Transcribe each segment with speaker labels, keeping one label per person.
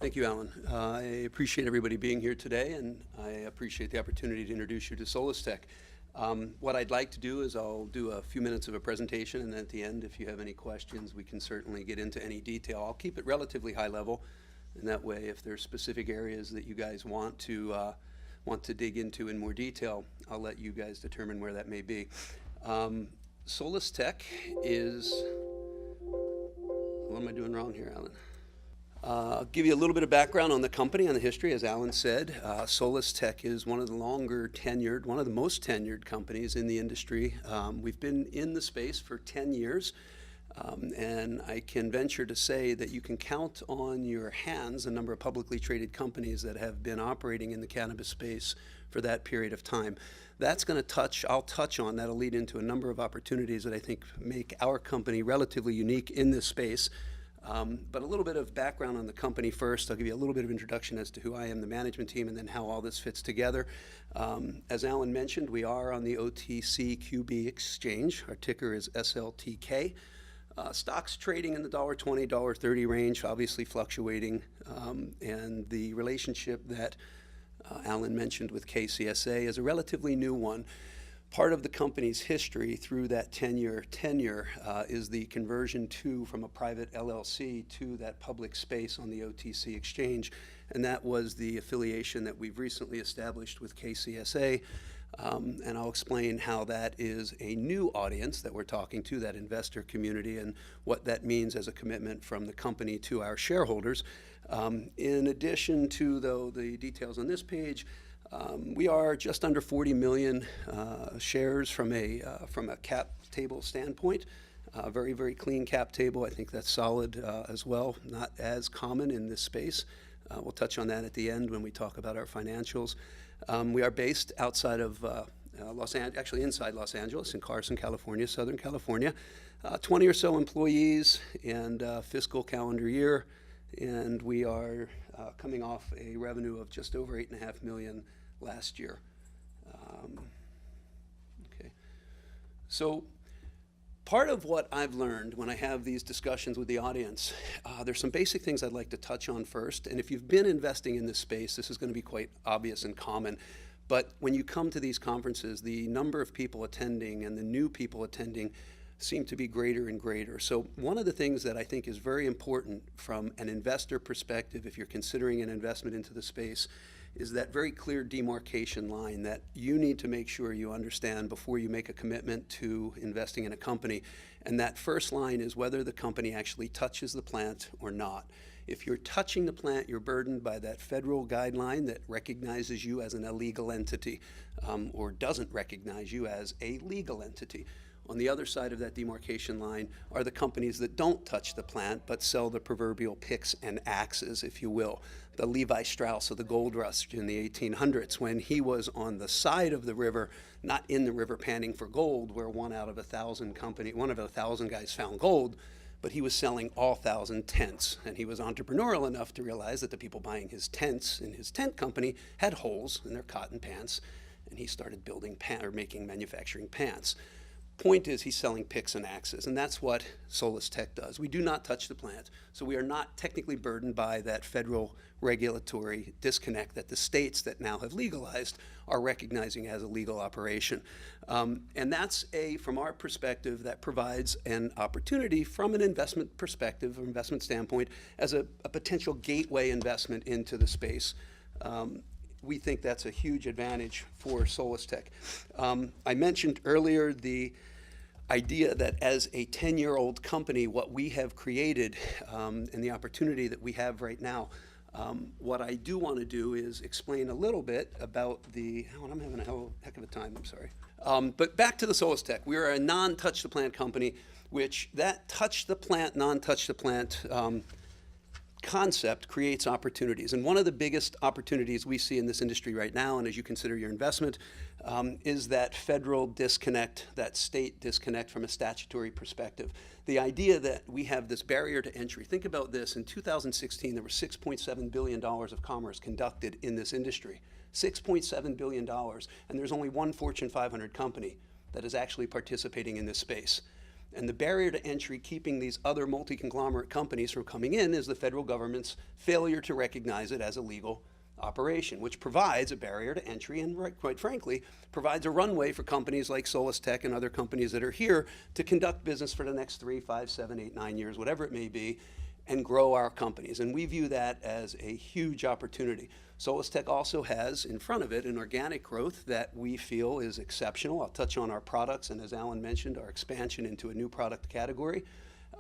Speaker 1: Thank you, Alan. I appreciate everybody being here today, and I appreciate the opportunity to introduce you to Solis Tek. What I'd like to do is I'll do a few minutes of a presentation, and then at the end, if you have any questions, we can certainly get into any detail. I'll keep it relatively high level, and that way, if there's specific areas that you guys want to dig into in more detail, I'll let you guys determine where that may be. Solis Tek is, what am I doing wrong here, Alan? I'll give you a little bit of background on the company, on the history. As Alan said, Solis Tek is one of the longer tenured, one of the most tenured companies in the industry. We've been in the space for 10 years, and I can venture to say that you can count on your hands a number of publicly traded companies that have been operating in the cannabis space for that period of time. That's going to I'll touch on, that'll lead into a number of opportunities that I think make our company relatively unique in this space. But a little bit of background on the company first. I'll give you a little bit of introduction as to who I am, the management team, and then how all this fits together. As Alan mentioned, we are on the OTCQB exchange. Our ticker is SLTK. Stocks trading in the $1.20, $1.30 range, obviously fluctuating. And the relationship that Alan mentioned with KCSA is a relatively new one. Part of the company's history through that 10-year tenure is the conversion from a private LLC to that public space on the OTC exchange, and that was the affiliation that we've recently established with KCSA, and I'll explain how that is a new audience that we're talking to, that investor community, and what that means as a commitment from the company to our shareholders. In addition to, though, the details on this page, we are just under 40 million shares from a cap table standpoint. Very, very clean cap table. I think that's solid as well. Not as common in this space. We'll touch on that at the end when we talk about our financials. We are based outside of actually inside Los Angeles, in Carson, California, Southern California. 20 or so employees and fiscal calendar year, and we are coming off a revenue of just over $8.5 million last year. Okay. So part of what I've learned when I have these discussions with the audience, there's some basic things I'd like to touch on first. And if you've been investing in this space, this is going to be quite obvious and common. But when you come to these conferences, the number of people attending and the new people attending seem to be greater and greater. So one of the things that I think is very important from an investor perspective, if you're considering an investment into the space, is that very clear demarcation line that you need to make sure you understand before you make a commitment to investing in a company. And that first line is whether the company actually touches the plant or not. If you're touching the plant, you're burdened by that federal guideline that recognizes you as an illegal entity, or doesn't recognize you as a legal entity. On the other side of that demarcation line are the companies that don't touch the plant but sell the proverbial picks and axes, if you will. The Levi Strauss of the gold rush in the 1800s, when he was on the side of the river, not in the river panning for gold, where one of 1,000 guys found gold, but he was selling all 1,000 tents. And he was entrepreneurial enough to realize that the people buying his tents in his tent company had holes in their cotton pants, and he started manufacturing pants. Point is, he's selling picks and axes, and that's what Solis Tek does. We do not touch the plant, so we are not technically burdened by that federal regulatory disconnect that the states that now have legalized are recognizing as a legal operation. And that's from our perspective, that provides an opportunity from an investment perspective, or investment standpoint, as a potential gateway investment into the space. We think that's a huge advantage for Solis Tek. I mentioned earlier the idea that as a 10-year-old company, what we have created and the opportunity that we have right now, what I do want to do is explain a little bit about I'm having a heck of a time, I'm sorry. But back to the Solis Tek. We are a non-touch the plant company, which that touch the plant, non-touch the plant concept creates opportunities. And one of the biggest opportunities we see in this industry right now, and as you consider your investment, is that federal disconnect, that state disconnect from a statutory perspective. The idea that we have this barrier to entry. Think about this. In 2016, there were $6.7 billion of commerce conducted in this industry. $6.7 billion. And there's only one Fortune 500 company that is actually participating in this space. And the barrier to entry keeping these other multi-conglomerate companies from coming in is the federal government's failure to recognize it as a legal operation, which provides a barrier to entry and, quite frankly, provides a runway for companies like Solis Tek and other companies that are here to conduct business for the next 3, 5, 7, 8, 9 years, whatever it may be, and grow our companies. And we view that as a huge opportunity. Solis Tek also has in front of it an organic growth that we feel is exceptional. I'll touch on our products and, as Alan mentioned, our expansion into a new product category.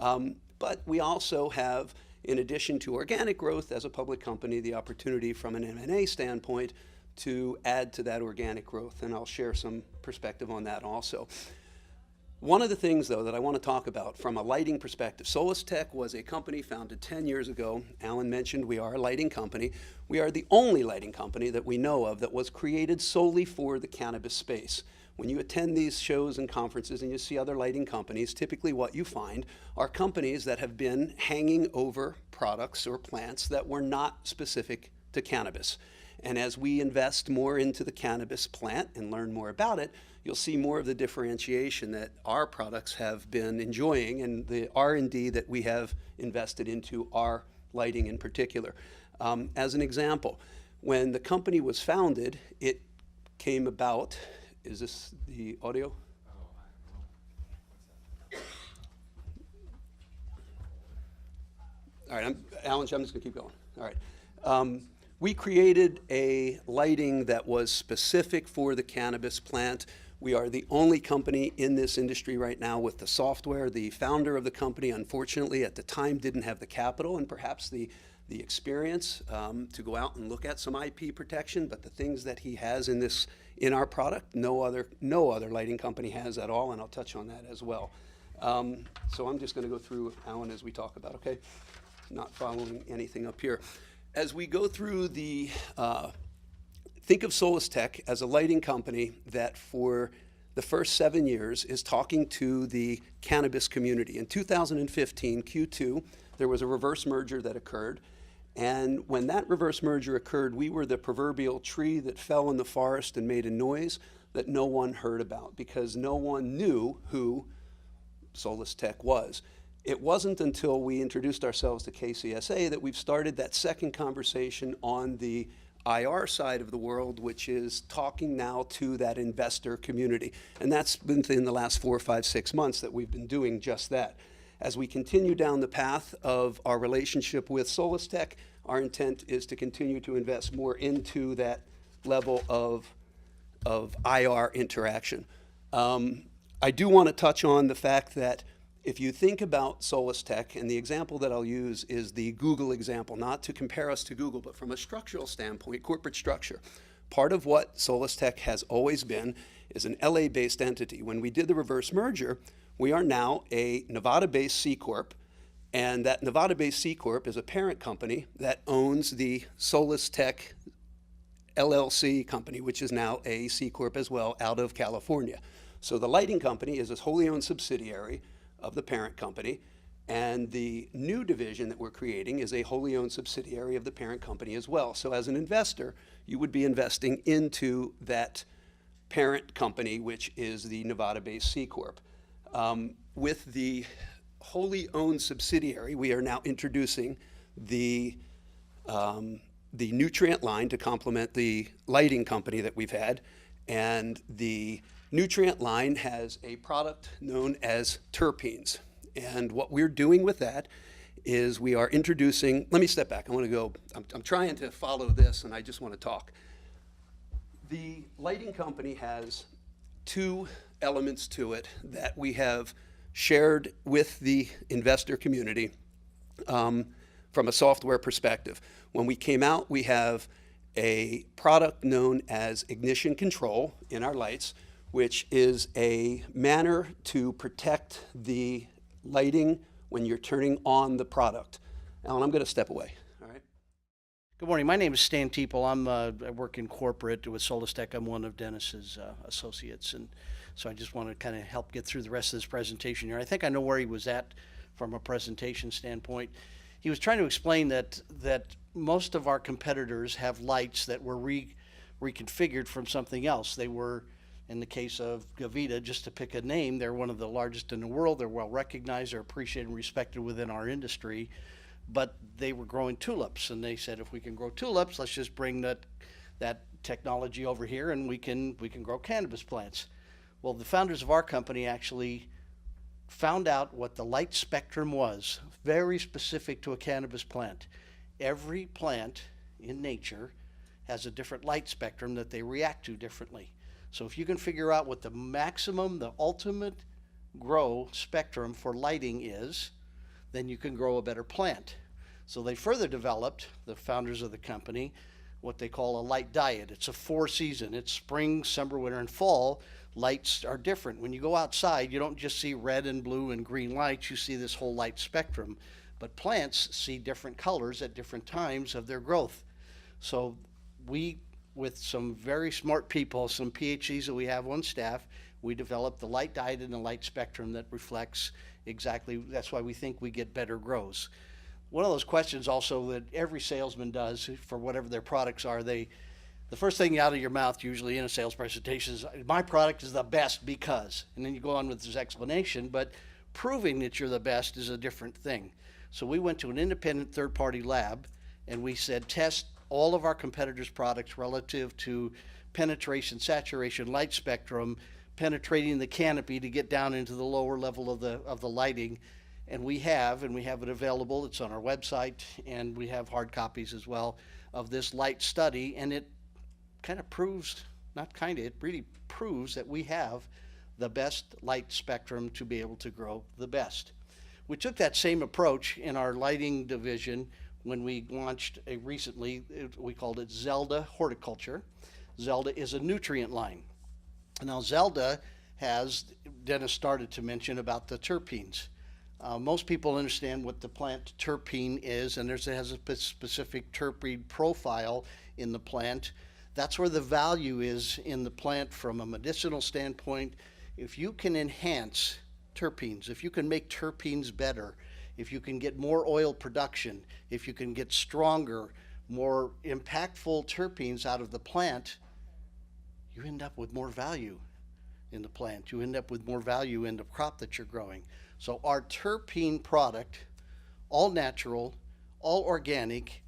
Speaker 1: But we also have, in addition to organic growth as a public company, the opportunity from an M&A standpoint to add to that organic growth. And I'll share some perspective on that also. One of the things, though, that I want to talk about from a lighting perspective, Solis Tek was a company founded 10 years ago. Alan mentioned we are a lighting company. We are the only lighting company that we know of that was created solely for the cannabis space. When you attend these shows and conferences and you see other lighting companies, typically what you find are companies that have been hanging over products or plants that were not specific to cannabis. And as we invest more into the cannabis plant and learn more about it, you'll see more of the differentiation that our products have been enjoying and the R&D that we have invested into our lighting in particular. As an example, when the company was founded, it came about, is this the audio? All right, Alan, I'm just gonna keep going. All right. We created a lighting that was specific for the cannabis plant. We are the only company in this industry right now with the software. The founder of the company, unfortunately, at the time didn't have the capital and perhaps the experience to go out and look at some IP protection, but the things that he has in our product, no other lighting company has at all, and I'll touch on that as well. So I'm just gonna go through, Alan, as we talk about, okay? Not following anything up here. As we go through the, think of Solis Tek as a lighting company that for the first 7 years is talking to the cannabis community. In 2015, Q2, there was a reverse merger that occurred. And when that reverse merger occurred, we were the proverbial tree that fell in the forest and made a noise that no one heard about because no one knew who Solis Tek was. It wasn't until we introduced ourselves to KCSA that we've started that second conversation on the IR side of the world, which is talking now to that investor community. And that's been in the last 4, 5, 6 months that we've been doing just that. As we continue down the path of our relationship with Solis Tek, our intent is to continue to invest more into that level of IR interaction. I do want to touch on the fact that if you think about Solis Tek, and the example that I'll use is the Google example, not to compare us to Google, but from a structural standpoint, corporate structure. Part of what Solis Tek has always been is an LA-based entity. When we did the reverse merger, we are now a Nevada-based C Corp, and that Nevada-based C Corp is a parent company that owns the Solis Tek LLC company, which is now a C Corp as well, out of California. So the lighting company is a wholly owned subsidiary of the parent company, and the new division that we're creating is a wholly owned subsidiary of the parent company as well. So as an investor, you would be investing into that parent company, which is the Nevada-based C Corp. With the wholly owned subsidiary, we are now introducing the nutrient line to complement the lighting company that we've had, and the nutrient line has a product known as terpenes. And what we're doing with that is we are introducing, let me step back, I'm trying to follow this and I just want to talk. The lighting company has 2 elements to it that we have shared with the investor community from a software perspective. When we came out, we have a product known as ignition control in our lights, which is a manner to protect the lighting when you're turning on the product. Alan, I'm going to step away. All right.
Speaker 2: Good morning. My name is Stan Teeple. I work in corporate with Solis Tek. I'm one of Dennis's associates, and so I just want to kind of help get through the rest of this presentation here. I think I know where he was at from a presentation standpoint. He was trying to explain that most of our competitors have lights that were reconfigured from something else. They were In the case of Gavita, just to pick a name, they're one of the largest in the world. They're well recognized, they're appreciated and respected within our industry. But they were growing tulips, and they said, if we can grow tulips, let's just bring that technology over here, and we can grow cannabis plants. Well, the founders of our company actually found out what the light spectrum was, very specific to a cannabis plant. Every plant in nature has a different light spectrum that they react to differently. So if you can figure out what the maximum, the ultimate grow spectrum for lighting is, then you can grow a better plant. So they further developed, the founders of the company, what they call a light diet. It's a 4-season. It's spring, summer, winter, and fall. Lights are different. When you go outside, you don't just see red and blue and green lights, you see this whole light spectrum. But plants see different colors at different times of their growth. So we, with some very smart people, some PhDs that we have on staff, we developed the light diet and the light spectrum that reflects exactly, that's why we think we get better grows. One of those questions also that every salesman does for whatever their products are, the first thing out of your mouth usually in a sales presentation is, my product is the best because, and then you go on with this explanation, but proving that you're the best is a different thing. So we went to an independent third-party lab and we said, test all of our competitors' products relative to penetration, saturation, light spectrum, penetrating the canopy to get down into the lower level of the lighting. And we have it available. It's on our website, and we have hard copies as well of this light study. And it kind of proves, it really proves that we have the best light spectrum to be able to grow the best. We took that same approach in our lighting division when we launched we called it Zelda Horticulture. Zelda is a nutrient line. Now Zelda has, Dennis started to mention about the terpenes. Most people understand what the plant terpene is, and it has a specific terpene profile in the plant. That's where the value is in the plant from a medicinal standpoint. If you can enhance terpenes, if you can make terpenes better, if you can get more oil production, if you can get stronger, more impactful terpenes out of the plant, you end up with more value in the plant. You end up with more value in the crop that you're growing. So our terpene product, all natural, all organic,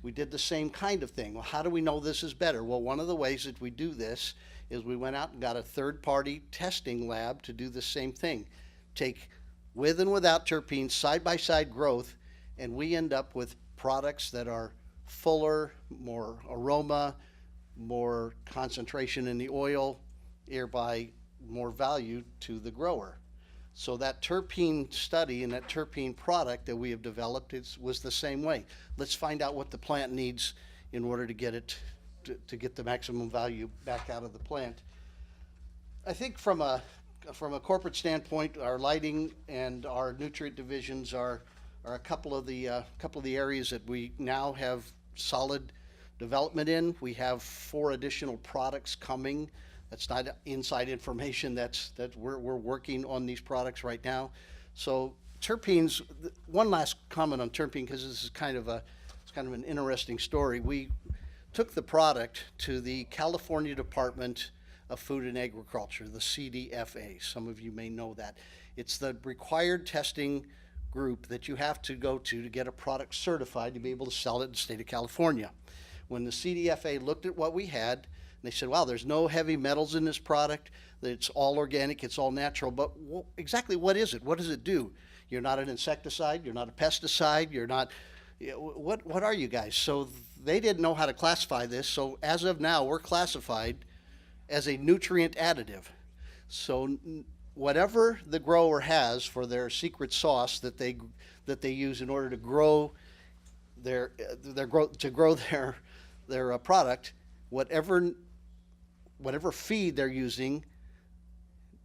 Speaker 2: we did the same kind of thing. Well, how do we know this is better? Well, one of the ways that we do this is we went out and got a third-party testing lab to do the same thing. Take with and without terpenes, side-by-side growth, and we end up with products that are fuller, more aroma, more concentration in the oil, thereby more value to the grower. So that terpene study and that terpene product that we have developed was the same way. Let's find out what the plant needs in order to get it to get the maximum value back out of the plant. I think from a corporate standpoint, our lighting and our nutrient divisions are a couple of the areas that we now have solid development in. We have 4 additional products coming. That's not inside information. That we're working on these products right now. So terpenes. One last comment on terpene, because this is kind of an interesting story. We took the product to the California Department of Food and Agriculture, the CDFA. Some of you may know that. It's the required testing group that you have to go to get a product certified to be able to sell it in the state of California. When the CDFA looked at what we had, they said, wow, there's no heavy metals in this product. It's all organic, it's all natural. But exactly what is it? What does it do? You're not an insecticide, you're not a pesticide, you're not, what are you guys? So they didn't know how to classify this. So as of now, we're classified as a nutrient additive. So whatever the grower has for their secret sauce that they use in order to grow their product, whatever feed they're using,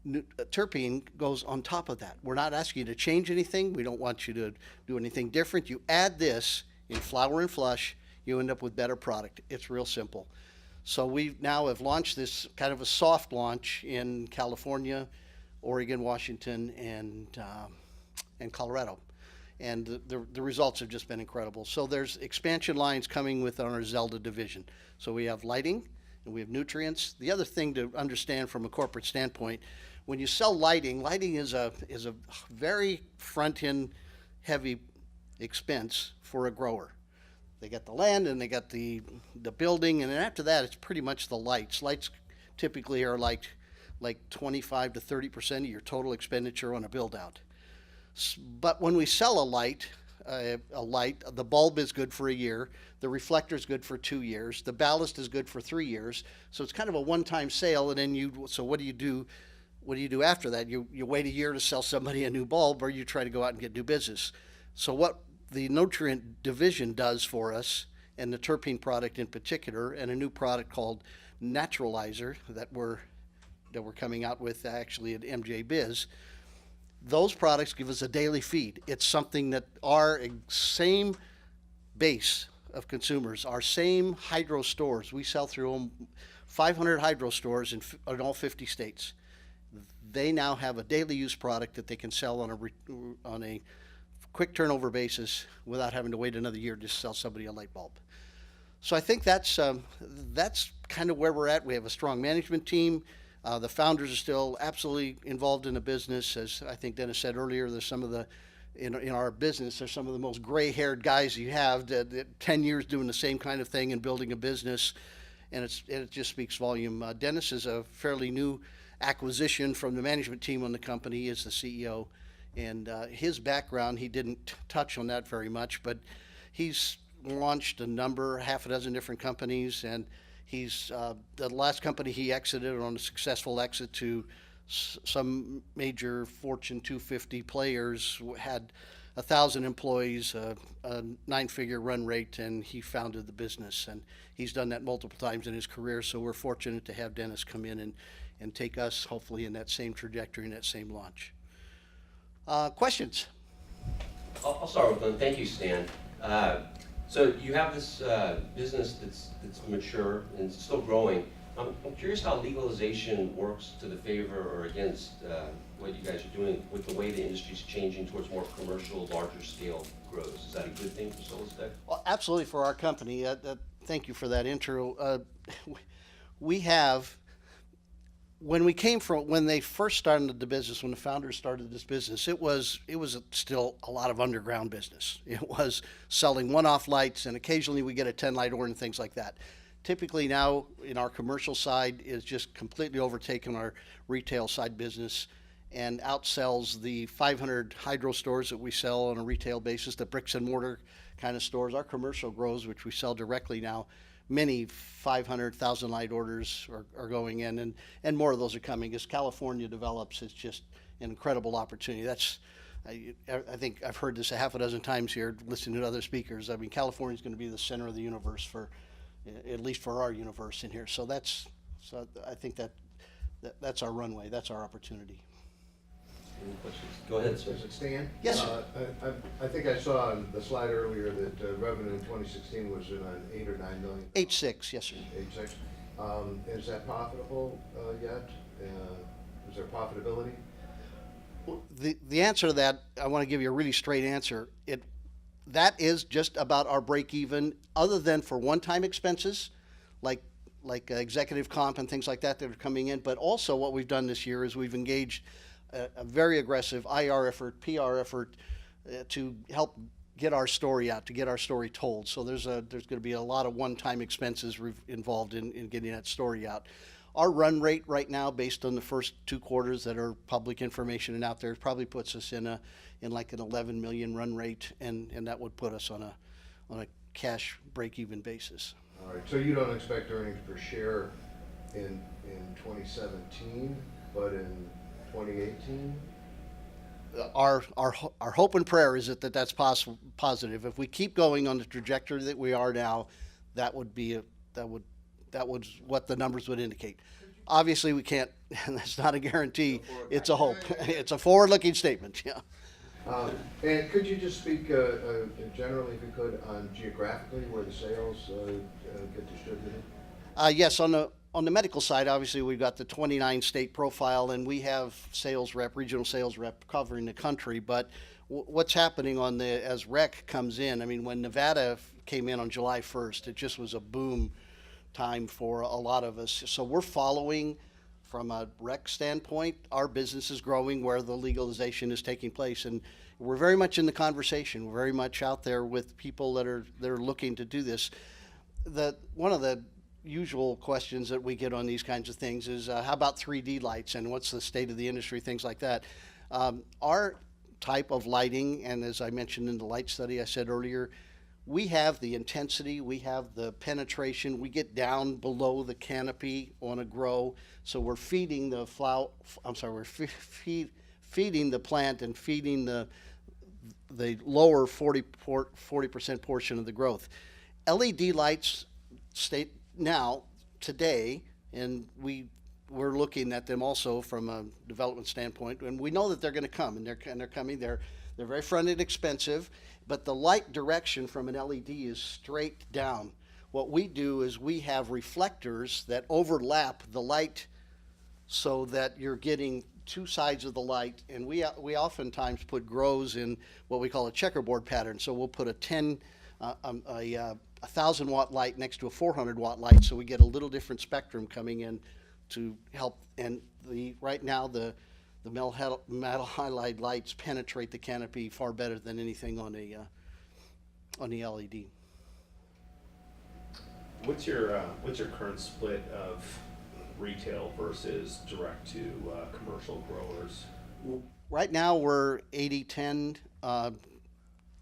Speaker 2: terpene goes on top of that. We're not asking you to change anything. We don't want you to do anything different. You add this in flower and flush, you end up with better product. It's real simple. So we now have launched this kind of a soft launch in California, Oregon, Washington, and Colorado. And the results have just been incredible. So there's expansion lines coming with our Zelda division. So we have lighting, and we have nutrients. The other thing to understand from a corporate standpoint, when you sell lighting, lighting is a very front-end heavy expense for a grower. They got the land and they got the building, and then after that, it's pretty much the lights. Lights typically are like 25 to 30% of your total expenditure on a build out. But when we sell a light, the bulb is good for a year, the reflector is good for 2 years, the ballast is good for 3 years. So it's kind of a one-time sale, and then so what do you do? What do you do after that? You wait a year to sell somebody a new bulb, or you try to go out and get new business. So what the nutrient division does for us, and the terpene product in particular, and a new product called Naturalizer that we're coming out with actually at MJ Biz, those products give us a daily feed. It's something that our same base of consumers, our same hydro stores, we sell through 500 hydro stores in all 50 states. They now have a daily use product that they can sell on a quick turnover basis without having to wait another year to sell somebody a light bulb. So I think that's kind of where we're at. We have a strong management team. The founders are still absolutely involved in the business. As I think Dennis said earlier, there's some of the, in our business, there's some of the most gray-haired guys you have that 10 years doing the same kind of thing and building a business, and it just speaks volume. Dennis is a fairly new acquisition from the management team on the company. He is the CEO, and his background, he didn't touch on that very much, but he's launched half a dozen different companies, and he's the last company he exited on a successful exit to some major Fortune 250 players, had 1,000 employees, a 9-figure run rate, and he founded the business. And he's done that multiple times in his career, so we're fortunate to have Dennis come in and take us, hopefully, in that same trajectory and that same launch. Questions?
Speaker 3: I'll start with one. Thank you, Stan. So you have this business that's mature and still growing. I'm curious how legalization works to the favor or against what you guys are doing with the way the industry's changing towards more commercial, larger scale growth. Is that a good thing for Solis Tek?
Speaker 2: Well, absolutely for our company. Thank you for that intro. We have, when they first started the business, when the founders started this business, it was still a lot of underground business. It was selling one-off lights, and occasionally we get a 10-light order and things like that. Typically now, in our commercial side, is just completely overtaken our retail side business and outsells the 500 hydro stores that we sell on a retail basis, the bricks and mortar kind of stores. Our commercial grows, which we sell directly now, many 500,000 light orders are going in, and more of those are coming. As California develops, it's just an incredible opportunity. I think I've heard this a half a dozen times here, listening to other speakers. I mean, California is going to be the center of the universe at least for our universe in here. So I think that's our runway. That's our opportunity.
Speaker 3: Any questions? Go ahead, sir.
Speaker 4: Is it Stan?
Speaker 2: Yes, sir.
Speaker 4: I think I saw on the slide earlier that revenue in 2016 was around 8 or 9 million.
Speaker 2: 8.6, yes, sir.
Speaker 4: 8.6. Is that profitable yet? Is there profitability?
Speaker 2: The answer to that, I want to give you a really straight answer. That is just about our break even, other than for one-time expenses, like executive comp and things like that are coming in. But also what we've done this year is we've engaged a very aggressive IR effort, PR effort to help get our story out, to get our story told. So there's going to be a lot of one-time expenses involved in getting that story out. Our run rate right now, based on the first 2 quarters that are public information and out there, probably puts us in like an 11 million run rate, and that would put us on a cash break-even basis.
Speaker 4: All right. So you don't expect earnings per share in 2017, but in 2018?
Speaker 2: Our hope and prayer is that's positive. If we keep going on the trajectory that we are now, that was what the numbers would indicate. Obviously, we can't. That's not a guarantee. It's a hope. It's a forward-looking statement. Yeah.
Speaker 4: And could you just speak generally, if you could, on geographically where the sales get distributed?
Speaker 2: Yes, on the medical side, obviously we've got the 29 state profile, and we have regional sales rep covering the country. But what's happening as rec comes in? I mean, when Nevada came in on July 1st, it just was a boom time for a lot of us. So we're following from a rec standpoint. Our business is growing where the legalization is taking place, and we're very much in the conversation. We're very much out there with people that are looking to do this. One of the usual questions that we get on these kinds of things is how about 3D lights and what's the state of the industry, things like that. Our type of lighting, and as I mentioned in the light study I said earlier, we have the intensity, we have the penetration, we get down below the canopy on a grow, so we're feeding the feeding the plant and feeding the lower 40% portion of the growth. LED lights state now, today, and we're looking at them also from a development standpoint, and we know that they're going to come, and they're coming. They're very front-end expensive, but the light direction from an LED is straight down. What we do is we have reflectors that overlap the light so that you're getting two sides of the light, and we oftentimes put grows in what we call a checkerboard pattern. So we'll put a 1,000 watt light next to a 400 watt light, so we get a little different spectrum coming in to help. And right now the metal halide lights penetrate the canopy far better than anything on the LED.
Speaker 5: What's your current split of retail versus direct to commercial growers?
Speaker 2: Right now we're 80-10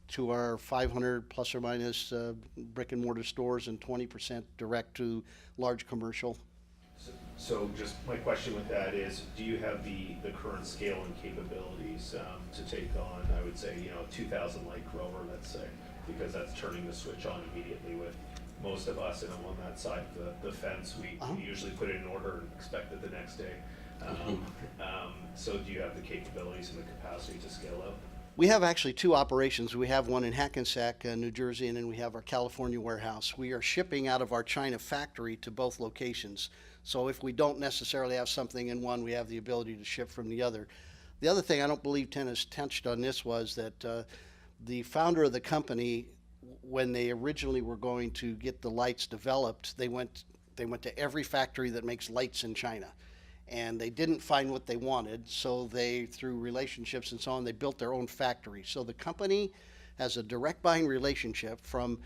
Speaker 2: to our 500 plus or minus brick and mortar stores, and 20% direct to large commercial.
Speaker 5: So just my question with that is, do you have the current scale and capabilities to take on, I would say, 2,000 light grower, let's say, because that's turning the switch on immediately with most of us, and I'm on that side of the fence. We usually put it in order and expect it the next day. So do you have the capabilities and the capacity to scale up?
Speaker 2: We have actually two operations. We have one in Hackensack, New Jersey, and then we have our California warehouse. We are shipping out of our China factory to both locations. So if we don't necessarily have something in one, we have the ability to ship from the other. The other thing, I don't believe Tennis touched on this, was that the founder of the company, when they originally were going to get the lights developed, they went to every factory that makes lights in China. And they didn't find what they wanted, so they, through relationships and so on, they built their own factory. So the company has a direct buying relationship from,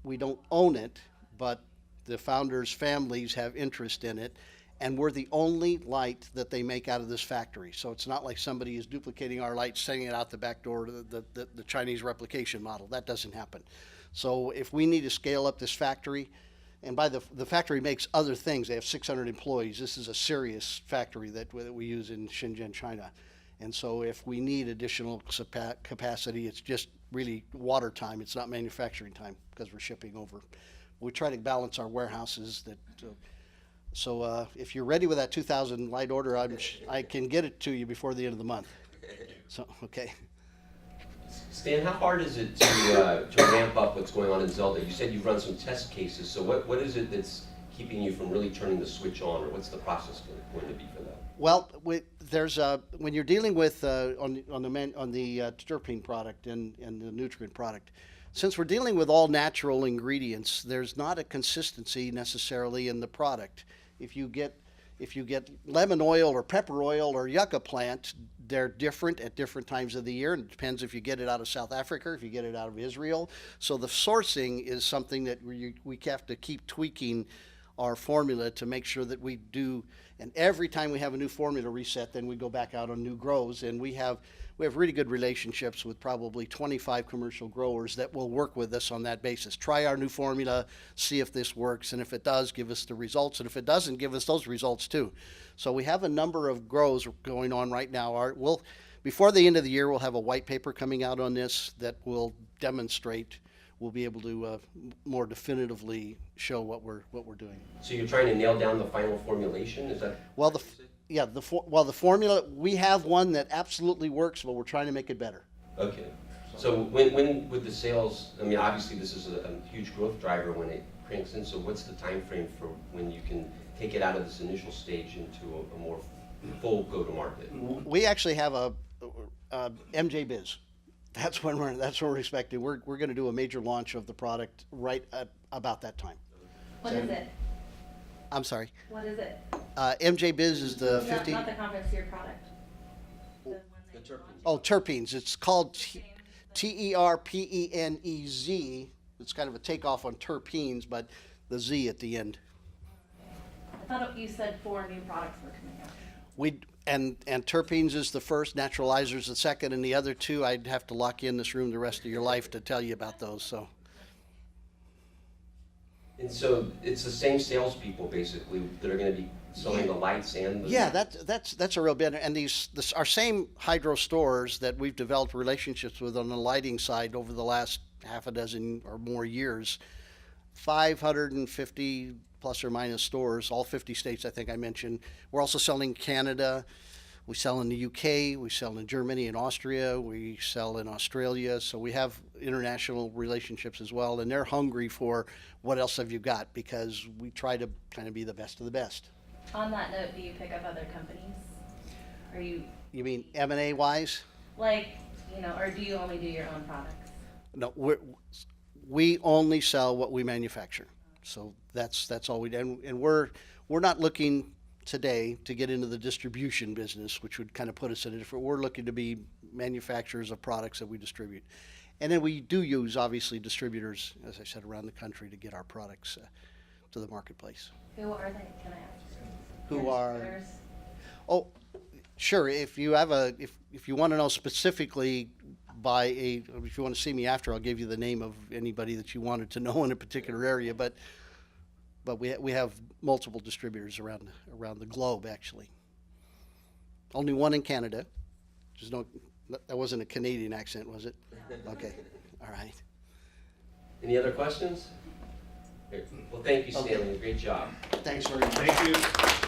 Speaker 2: we don't own it, but the founders' families have interest in it, and we're the only light that they make out of this factory. So it's not like somebody is duplicating our light, sending it out the back door to the Chinese replication model. That doesn't happen. So if we need to scale up this factory, and by the factory makes other things. They have 600 employees. This is a serious factory that we use in Shenzhen, China. And so if we need additional capacity, it's just really water time. It's not manufacturing time because we're shipping over. We try to balance our warehouses. So if you're ready with that 2,000 light order, I can get it to you before the end of the month. So, okay.
Speaker 3: Stan, how hard is it to ramp up what's going on in Zelda? You said you've run some test cases, so what is it that's keeping you from really turning the switch on, or what's the process going to be for that?
Speaker 2: Well, there's when you're dealing with on the terpene product and the nutrient product, since we're dealing with all natural ingredients, there's not a consistency necessarily in the product. If you get lemon oil or pepper oil or yucca plant, they're different at different times of the year, and it depends if you get it out of South Africa or if you get it out of Israel. So the sourcing is something that we have to keep tweaking our formula to make sure that we do. And every time we have a new formula reset, then we go back out on new grows, and we have really good relationships with probably 25 commercial growers that will work with us on that basis. Try our new formula, see if this works, and if it does, give us the results, and if it doesn't, give us those results too. So we have a number of grows going on right now. Before the end of the year, we'll have a white paper coming out on this that will demonstrate. We'll be able to more definitively show what we're doing.
Speaker 3: So you're trying to nail down the final formulation? Is that?
Speaker 2: Well, the formula, we have one that absolutely works, but we're trying to make it better.
Speaker 3: Okay. So when would the sales, I mean, obviously this is a huge growth driver when it cranks in, so what's the time frame for when you can take it out of this initial stage into a more full go-to-market?
Speaker 2: We actually have a MJ Biz. That's when we're expecting. We're going to do a major launch of the product right at about that time.
Speaker 6: What is it?
Speaker 2: I'm sorry.
Speaker 6: What is it?
Speaker 2: MJ Biz is the 50.
Speaker 6: Not the conference, your product. The one that
Speaker 3: The
Speaker 6: you
Speaker 3: terpene.
Speaker 6: launched.
Speaker 2: Oh, terpenes. It's called TERPENEZ. It's kind of a takeoff on terpenes, but the Z at the end.
Speaker 6: I thought you said 4 new products were coming out.
Speaker 2: And terpenes is the first, naturalizers the second, and the other two I'd have to lock you in this room the rest of your life to tell you about those. So
Speaker 3: And so it's the same salespeople basically that are gonna be selling the lights and the.
Speaker 2: yeah, that's a real bit. And our same hydro stores that we've developed relationships with on the lighting side over the last half a dozen or more years, 550 plus or minus stores, all 50 states I think I mentioned. We're also selling Canada. We sell in the UK. We sell in Germany and Austria. We sell in Australia. So we have international relationships as well. And they're hungry for what else have you got, because we try to kind of be the best of the best.
Speaker 6: On that note, do you pick up other companies? Are you,
Speaker 2: You mean M&A wise?
Speaker 6: like, or do you only do your own products?
Speaker 2: No, we only sell what we manufacture. So that's all we do. And we're not looking today to get into the distribution business, which would kind of put us in a different. We're looking to be manufacturers of products that we distribute. And then we do use, obviously, distributors, as I said, around the country to get our products to the marketplace.
Speaker 6: Who are they? Can I ask?
Speaker 2: Who
Speaker 6: Your
Speaker 2: are-
Speaker 6: distributors?
Speaker 2: Oh, sure. If you have if you want to know specifically if you want to see me after, I'll give you the name of anybody that you wanted to know in a particular area. But we have multiple distributors around the globe, actually. Only one in Canada. That wasn't a Canadian accent, was it? Okay. All right.
Speaker 3: Any other questions? Well, thank you, Stanley, great job.
Speaker 2: Thanks very much.
Speaker 5: Thank you.